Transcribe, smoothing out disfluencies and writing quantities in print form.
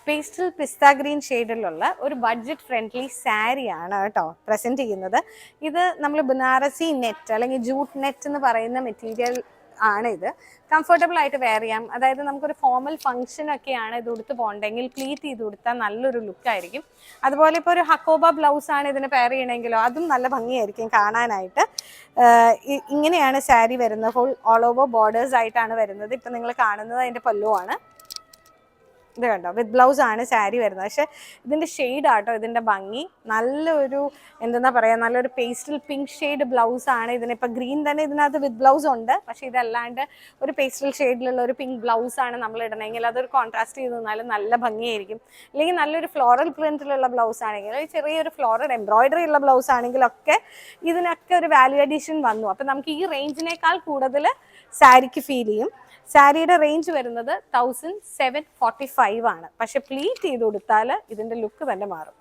Pastel പിസ്ത green ഷെയ്ഡിലുള്ള ഒരു budget friendly സാരിയാണ് കേട്ടോ പ്രസൻറ്റ് ചെയ്യുന്നത്. ഇത് നമ്മൾ ബനാറസി നെറ്റ് അല്ലെങ്കിൽ ജൂട്ട് നെറ്റ് എന്ന് പറയുന്ന മെറ്റീരിയൽ ആണ്. ഇത് കംഫർട്ടബിൾ ആയിട്ട് വെയർ ചെയ്യാം. അതായത് നമുക്കൊരു ഫോമൽ ഫംഗ്ഷനൊക്കെയാണ് ഇത് ഉടുത്ത് പോകണ്ടെങ്കിൽ പ്ലീറ്റ് ചെയ്ത് കൊടുത്താൽ നല്ലൊരു ലുക്കായിരിക്കും. അതുപോലെ ഇപ്പോൾ ഒരു ഹക്കോബ ബ്ലൗസാണ് ഇതിന് പെയർ ചെയ്യണമെങ്കിലോ അതും നല്ല ഭംഗിയായിരിക്കും കാണാനായിട്ട്. ഇങ്ങനെയാണ് സാരി വരുന്നത്. ഫുൾ ഓൾ ഓവർ ബോർഡേഴ്സ് ആയിട്ടാണ് വരുന്നത്. ഇപ്പം നിങ്ങൾ കാണുന്നത് അതിൻ്റെ പല്ലുവാണ്. ഇത് കണ്ടോ, വിത്ത് ബ്ലൗസ് ആണ് സാരി വരുന്നത്. പക്ഷെ ഇതിൻ്റെ ഷെയ്ഡ് ആട്ടോ ഇതിൻ്റെ ഭംഗി. നല്ലൊരു എന്താ പറയുക, നല്ലൊരു പേസ്റ്റൽ പിങ്ക് ഷെയ്ഡ് ബ്ലൗസ് ആണ്. ഇതിനിപ്പോൾ ഗ്രീൻ തന്നെ ഇതിനകത്ത് വിത്ത് ബ്ലൗസ് ഉണ്ട്. പക്ഷേ ഇതല്ലാണ്ട് ഒരു പേസ്റ്റൽ ഷെയ്ഡിലുള്ള ഒരു പിങ്ക് ബ്ലൗസ് ആണ് നമ്മൾ ഇടണമെങ്കിൽ അതൊരു കോൺട്രാസ്റ്റ് ചെയ്ത് നിന്നാലും നല്ല ഭംഗിയായിരിക്കും. അല്ലെങ്കിൽ നല്ലൊരു ഫ്ലോറൽ പ്രിന്റിലുള്ള ബ്ലൗസ് ആണെങ്കിൽ, ചെറിയൊരു ഫ്ലോറൽ എംബ്രോയിഡറി ഉള്ള ബ്ലൗസ് ആണെങ്കിലൊക്കെ ഇതിനൊക്കെ ഒരു വാല്യൂ അഡീഷൻ വന്നു. അപ്പം നമുക്ക് ഈ റേഞ്ചിനേക്കാൾ കൂടുതൽ സാരിക്ക് ഫീൽ ചെയ്യും. സാരിയുടെ റേഞ്ച് വരുന്നത് 1745 ആണ്. പക്ഷെ പ്ലീറ്റ് ചെയ്ത് കൊടുത്താൽ ഇതിൻ്റെ ലുക്ക് തന്നെ മാറും.